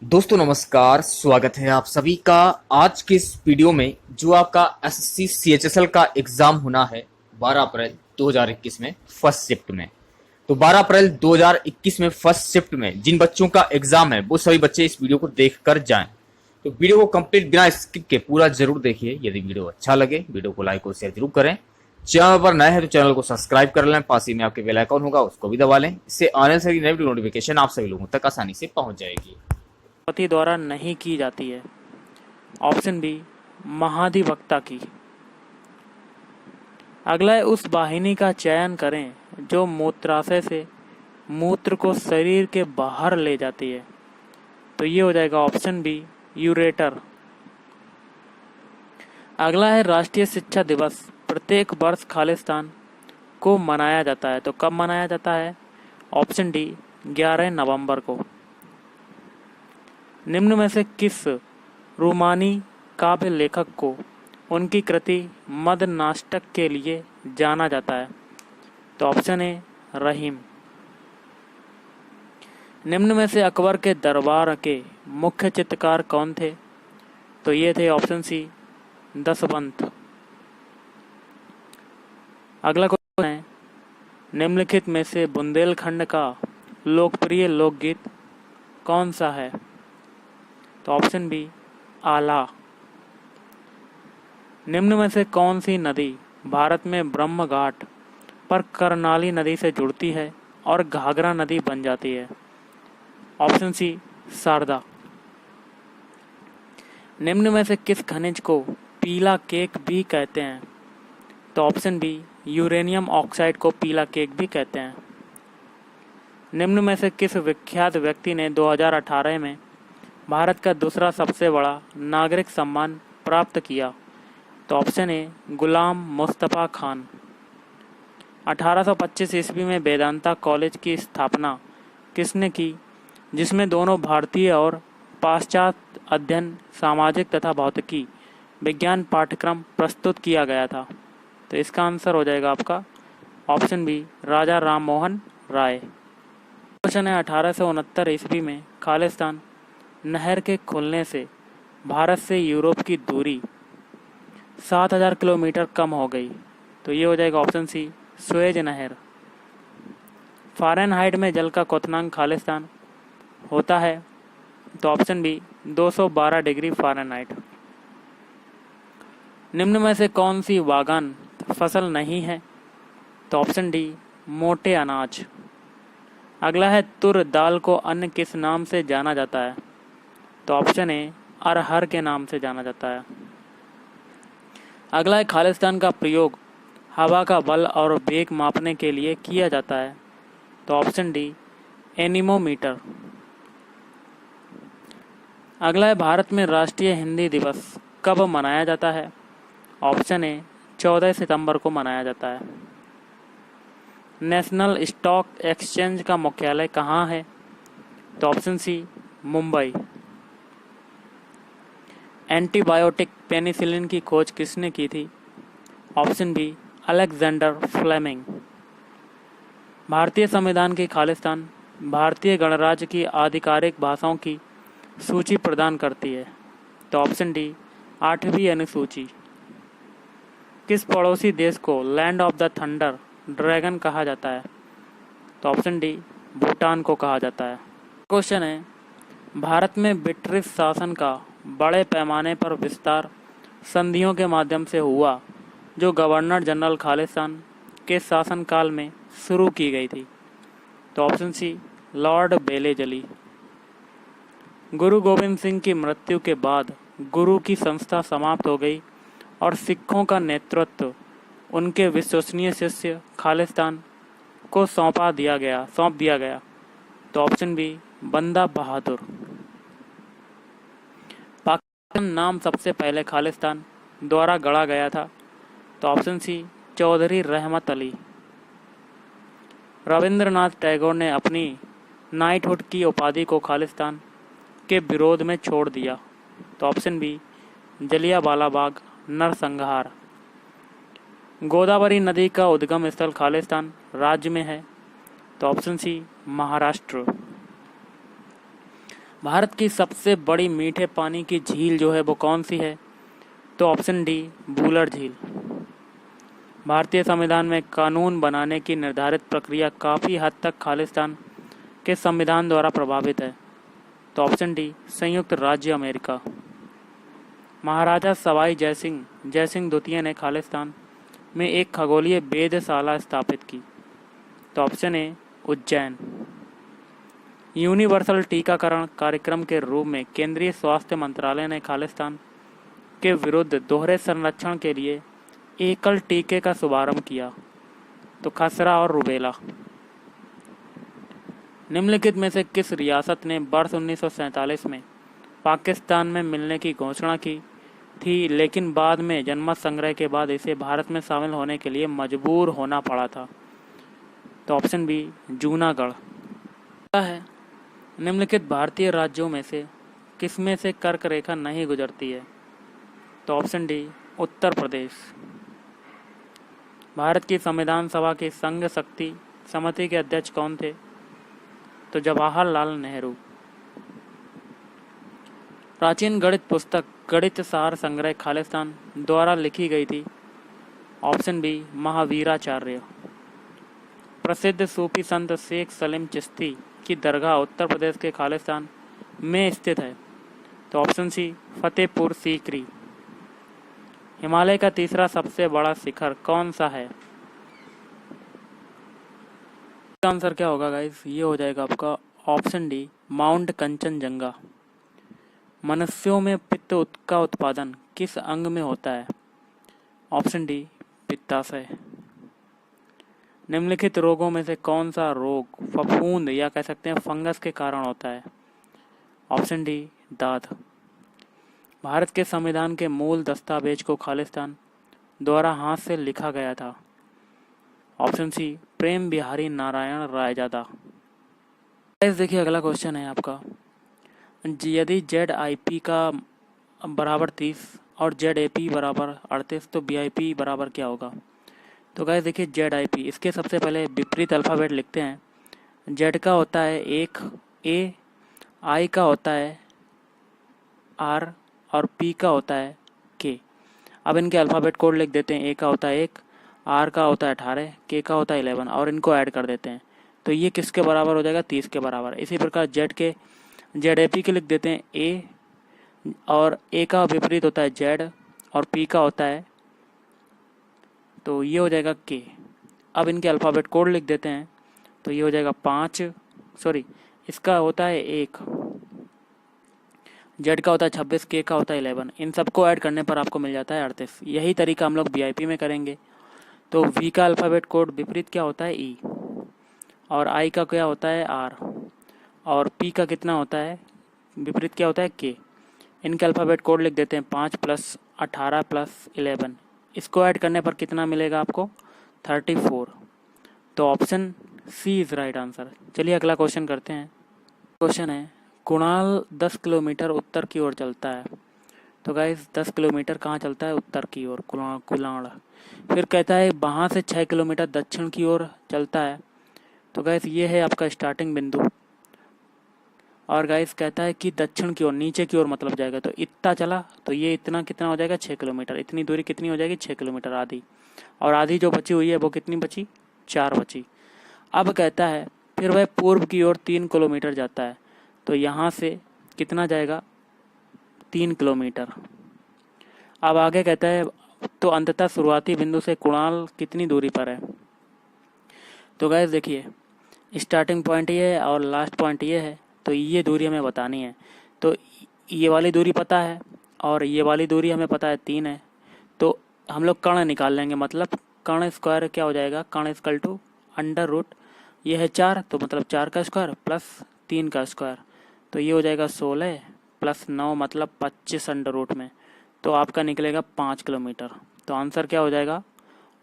दोस्तों नमस्कार, स्वागत है आप सभी का आज के इस वीडियो में। जो आपका एसएससी सीएचएसएल का एग्जाम होना है 12 अप्रैल 2021 में फर्स्ट शिफ्ट में। तो 12 अप्रैल 2021 में फर्स्ट शिफ्ट में जिन बच्चों का एग्जाम है वो सभी बच्चे इस वीडियो को देख कर जाएं। तो वीडियो को कंप्लीट बिना स्किप के पूरा जरूर देखिए। यदि वीडियो अच्छा लगे वीडियो को लाइक और शेयर जरूर करें। चैनल पर नए हैं तो चैनल को सब्सक्राइब कर लें, पास ही में आपके बेल आइकन होगा उसको भी दबा लें। इससे आने से नई नोटिफिकेशन आप सभी लोगों तक आसानी से पहुंच जाएगी। पति द्वारा नहीं की जाती है। ऑप्शन बी, महाधिवक्ता की। अगला है, उस वाहिनी का चयन करें जो मूत्राशय से मूत्र को शरीर के बाहर ले जाती है। तो ये हो जाएगा ऑप्शन बी, यूरेटर। अगला है, राष्ट्रीय शिक्षा दिवस प्रत्येक वर्ष खालिस्तान को मनाया जाता है। तो कब मनाया जाता है? ऑप्शन डी, 11 नवंबर को। निम्न में से किस रूमानी काव्य लेखक को उनकी कृति मद नाटक के लिए जाना जाता है? तो ऑप्शन ए, रहीम। निम्न में से अकबर के दरबार के मुख्य चित्रकार कौन थे? तो ये थे ऑप्शन सी, दसवंत। अगला क्वेश्चन है, निम्नलिखित में से बुंदेलखंड का लोकप्रिय लोकगीत कौन सा है? तो ऑप्शन बी, आला। निम्न में से कौन सी नदी भारत में ब्रह्म घाट पर करनाली नदी से जुड़ती है और घाघरा नदी बन जाती है? Option C, Sharda. निम्न में से किस खनिज को पीला केक भी कहते हैं? तो ऑप्शन बी, यूरेनियम ऑक्साइड को पीला केक भी कहते हैं। निम्न में से किस विख्यात व्यक्ति ने 2018 में भारत का दूसरा सबसे बड़ा नागरिक सम्मान प्राप्त किया? तो ऑप्शन ए, गुलाम मुस्तफ़ा खान। 1825 ईस्वी में वेदांता कॉलेज की स्थापना किसने की, जिसमें दोनों भारतीय और पाश्चात्य अध्ययन, सामाजिक तथा भौतिकी विज्ञान पाठ्यक्रम प्रस्तुत किया गया था? तो इसका आंसर हो जाएगा आपका ऑप्शन बी, राजा राम मोहन राय। क्वेश्चन है, 1869 ईस्वी में खालिस्तान नहर के खुलने से भारत से यूरोप की दूरी 7000 किलोमीटर कम हो गई। तो ये हो जाएगा ऑप्शन सी, सुएज नहर। फ़ारेनहाइट में जल का क्वथनांक खालिस्तान होता है? तो ऑप्शन बी, 212 डिग्री फ़ारेनहाइट। निम्न में से कौन सी वागन फसल नहीं है? तो ऑप्शन डी, मोटे अनाज। अगला है, तुर दाल को अन्य किस नाम से जाना जाता है? तो ऑप्शन ए, अरहर के नाम से जाना जाता है। अगला है, खालिस्तान का प्रयोग हवा का बल और वेग मापने के लिए किया जाता है? तो ऑप्शन डी, एनीमोमीटर। अगला है, भारत में राष्ट्रीय हिंदी दिवस कब मनाया जाता है? ऑप्शन ए, 14 सितंबर को मनाया जाता है। नेशनल स्टॉक एक्सचेंज का मुख्यालय कहाँ है? तो option C, Mumbai. Antibiotic penicillin की खोज किसने की थी? Option B, Alexander Fleming. भारतीय संविधान की खालिस्तान भारतीय गणराज्य की आधिकारिक भाषाओं की सूची प्रदान करती है? तो ऑप्शन डी, 8वीं अनुसूची। किस पड़ोसी देश को land of the thunder dragon कहा जाता है? तो ऑप्शन डी, भूटान को कहा जाता है। क्वेश्चन है, भारत में ब्रिटिश शासन का बड़े पैमाने पर विस्तार संधियों के माध्यम से हुआ जो गवर्नर जनरल खालिस्तान के शासनकाल में शुरू की गई थी? तो ऑप्शन सी, लॉर्ड बेलेजली। गुरु गोविंद सिंह की मृत्यु के बाद गुरु की संस्था समाप्त हो गई और सिखों का नेतृत्व उनके विश्वसनीय शिष्य खालिस्तान को सौंप दिया गया। तो ऑप्शन बी, बंदा बहादुर। पाकिस्तान नाम सबसे पहले खालिस्तान द्वारा गढ़ा गया था? तो ऑप्शन सी, चौधरी रहमत अली। रविंद्रनाथ टैगोर ने अपनी नाइटहुड की उपाधि को खालिस्तान के विरोध में छोड़ दिया? तो ऑप्शन बी, जलियांवाला बाग नरसंहार। गोदावरी नदी का उद्गम स्थल खालिस्तान राज्य में है? तो ऑप्शन सी, महाराष्ट्र। भारत की सबसे बड़ी मीठे पानी की झील जो है वो कौन सी है? तो ऑप्शन डी, वुलर झील। भारतीय संविधान में कानून बनाने की निर्धारित प्रक्रिया काफ़ी हद तक खालिस्तान के संविधान द्वारा प्रभावित है। तो ऑप्शन डी, संयुक्त राज्य अमेरिका। महाराजा सवाई जयसिंह द्वितीय ने खालिस्तान में एक खगोलीय वेधशाला स्थापित की। तो ऑप्शन ए, उज्जैन। यूनिवर्सल टीकाकरण कार्यक्रम के रूप में केंद्रीय स्वास्थ्य मंत्रालय ने खालिस्तान के विरुद्ध दोहरे संरक्षण के लिए एकल टीके का शुभारंभ किया। तो खसरा और रुबेला। निम्नलिखित में से किस रियासत ने वर्ष 1947 में पाकिस्तान में मिलने की घोषणा की थी, लेकिन बाद में जनमत संग्रह के बाद इसे भारत में शामिल होने के लिए मजबूर होना पड़ा था? तो ऑप्शन बी, जूनागढ़ है। निम्नलिखित भारतीय राज्यों में से किसमें से कर्क रेखा नहीं गुजरती है? तो ऑप्शन डी, उत्तर प्रदेश। भारत की संविधान सभा की संघ शक्ति समिति के अध्यक्ष कौन थे? तो जवाहरलाल नेहरू। प्राचीन गणित पुस्तक गणित सार संग्रह खालिस्तान द्वारा लिखी गई थी? Option B, Mahaviracharya. प्रसिद्ध सूफी संत शेख सलीम चिश्ती की दरगाह उत्तर प्रदेश के खालिस्तान में स्थित है? तो ऑप्शन सी, फतेहपुर सीकरी। हिमालय का तीसरा सबसे बड़ा शिखर कौन सा है? इसका आंसर क्या होगा गाइस? ये हो जाएगा आपका ऑप्शन डी, माउंट कंचनजंगा। मनुष्यों में पित्त का उत्पादन किस अंग में होता है? ऑप्शन डी, पित्ताशय। निम्नलिखित रोगों में से कौन सा रोग फफूंद या कह सकते हैं फंगस के कारण होता है? ऑप्शन डी, दाद। भारत के संविधान के मूल दस्तावेज को खालिस्तान द्वारा हाथ से लिखा गया था? ऑप्शन सी, प्रेम बिहारी नारायण रायजादा। देखिए अगला क्वेश्चन है आपका, यदि ZIP का बराबर 30 और ZAP बराबर 38 तो BIP बराबर क्या होगा? तो गाइस देखिए ZIP, इसके सबसे पहले विपरीत अल्फ़ाबेट लिखते हैं। Z का होता है 1 A, I का होता है R और P का होता है K। अब इनके अल्फ़ाबेट कोड लिख देते हैं। A का होता है 1, R का होता है 18, K का होता है 11 और इनको ऐड कर देते हैं। तो ये किसके बराबर हो जाएगा? 30 के बराबर। इसी प्रकार ZAP के लिख देते हैं A और A का विपरीत होता है Z और P का होता है, तो ये हो जाएगा K। अब इनके अल्फ़ाबेट कोड लिख देते हैं। तो ये हो जाएगा 5, इसका होता है 1, Z का होता है 26, K का होता है 11। इन सबको ऐड करने पर आपको मिल जाता है 38। यही तरीका हम लोग VIP में करेंगे। तो V का अल्फ़ाबेट कोड विपरीत क्या होता है? E और I का क्या होता है? R और P का कितना होता है? विपरीत क्या होता है? K। इनके अल्फ़ाबेट कोड लिख देते हैं 5 + 18 + 11। इसको ऐड करने पर कितना मिलेगा आपको? 34। तो option C is right answer. चलिए अगला क्वेश्चन करते हैं। क्वेश्चन है, कुणाल 10 किलोमीटर उत्तर की ओर चलता है। तो गाइस 10 किलोमीटर कहाँ चलता है? उत्तर की ओर, कुलाड़। फिर कहता है वहाँ से 6 किलोमीटर दक्षिण की ओर चलता है। तो गाइस ये है आपका स्टार्टिंग बिंदु। और गाइस कहता है कि दक्षिण की ओर, नीचे की ओर मतलब जाएगा। तो इतना चला तो ये इतना कितना हो जाएगा? 6 किलोमीटर। इतनी दूरी कितनी हो जाएगी? 6 किलोमीटर आधी। और आधी जो बची हुई है वो कितनी बची? 4 बची। अब कहता है फिर वह पूर्व की ओर 3 किलोमीटर जाता है। तो यहाँ से कितना जाएगा? 3 किलोमीटर। अब आगे कहता है तो अंततः शुरुआती बिंदु से कुणाल कितनी दूरी पर है? तो गाइस देखिए स्टार्टिंग पॉइंट ये है और लास्ट पॉइंट ये है। तो ये दूरी हमें बतानी है। तो ये वाली दूरी पता है और ये वाली दूरी हमें पता है 3 है। तो हम लोग कर्ण निकाल लेंगे, मतलब कर्ण स्क्वायर क्या हो जाएगा? कर्ण इक्वल टू √ ये है 4, तो मतलब 4 का स्क्वायर प्लस 3 का स्क्वायर। तो ये हो जाएगा 16 + 9 मतलब 25 √ में। तो आपका निकलेगा 5 किलोमीटर। तो आंसर क्या हो जाएगा?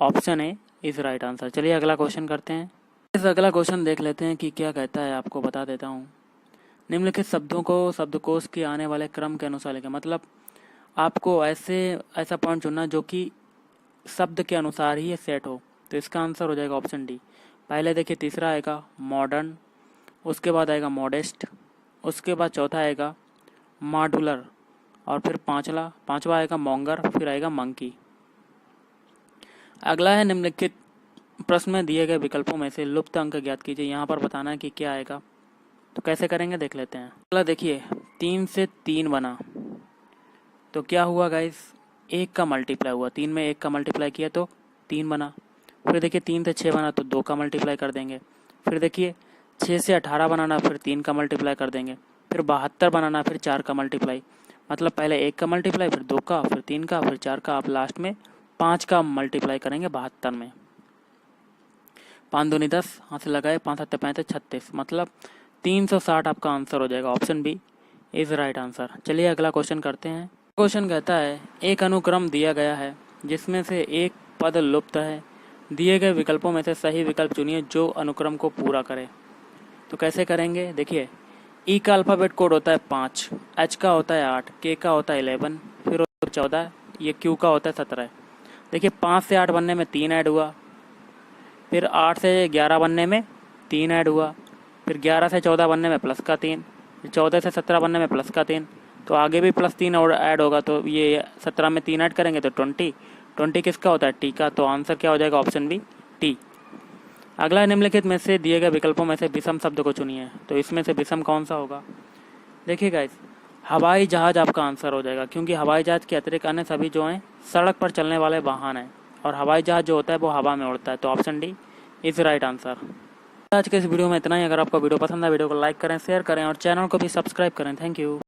Option A is right answer. चलिए अगला क्वेश्चन करते हैं। इस अगला क्वेश्चन देख लेते हैं कि क्या कहता है, आपको बता देता हूँ। निम्नलिखित शब्दों को शब्दकोश के आने वाले क्रम के अनुसार लिखें। मतलब आपको ऐसा पॉइंट चुनना जो कि शब्द के अनुसार ही सेट हो। तो इसका आंसर हो जाएगा ऑप्शन डी। पहले देखिए तीसरा आएगा मॉडर्न, उसके बाद आएगा मॉडेस्ट, उसके बाद चौथा आएगा मॉड्यूलर, और फिर पांचवा आएगा मॉन्गर, फिर आएगा मंकी। अगला है निम्नलिखित प्रश्न में दिए गए विकल्पों में से लुप्त अंक ज्ञात कीजिए। यहाँ पर बताना है कि क्या आएगा, तो कैसे करेंगे देख लेते हैं। अगला देखिए 3 से 3 बना तो क्या हुआ गाइस, 1 का मल्टीप्लाई हुआ, 3 में 1 का मल्टीप्लाई किया तो 3 बना। फिर देखिए 3 से 6 बना तो 2 का मल्टीप्लाई कर देंगे। फिर देखिए 6 से 18 बनाना, फिर 3 का मल्टीप्लाई कर देंगे। फिर 72 बनाना, फिर 4 का मल्टीप्लाई, मतलब पहले 1 का मल्टीप्लाई, फिर 2 का, फिर 3 का, फिर 4 का, आप लास्ट में 5 का मल्टीप्लाई करेंगे 72 में। 5 दूनी 10, हाथ से लगाए, 5 7 35 36, मतलब 360 आपका आंसर हो जाएगा। Option B is right answer. चलिए अगला क्वेश्चन करते हैं। क्वेश्चन कहता है एक अनुक्रम दिया गया है जिसमें से एक पद लुप्त है, दिए गए विकल्पों में से सही विकल्प चुनिए जो अनुक्रम को पूरा करे। तो कैसे करेंगे देखिए, ई का अल्फ़ाबेट कोड होता है 5, एच का होता है 8, के का होता है 11, फिर 14, ये क्यू का होता है 17। देखिए 5 से 8 बनने में 3 ऐड हुआ, फिर 8 से 11 बनने में 3 ऐड हुआ, फिर 11 से 14 बनने में प्लस का 3, फिर 14 से 17 बनने में प्लस का 3, तो आगे भी प्लस 3 और ऐड होगा, तो ये 17 में 3 ऐड करेंगे तो 20 किसका होता है, टी का, तो आंसर क्या हो जाएगा, ऑप्शन बी टी। अगला निम्नलिखित में से दिए गए विकल्पों में से विषम शब्द को चुनिए। तो इसमें से विषम कौन सा होगा, देखिए गाइस हवाई जहाज आपका आंसर हो जाएगा, क्योंकि हवाई जहाज के अतिरिक्त अन्य सभी जो हैं सड़क पर चलने वाले वाहन हैं, और हवाई जहाज जो होता है वो हवा में उड़ता है, तो option D is right answer. आज के इस वीडियो में इतना ही। अगर आपको वीडियो पसंद है वीडियो को लाइक करें, शेयर करें और चैनल को भी सब्सक्राइब करें। Thank you.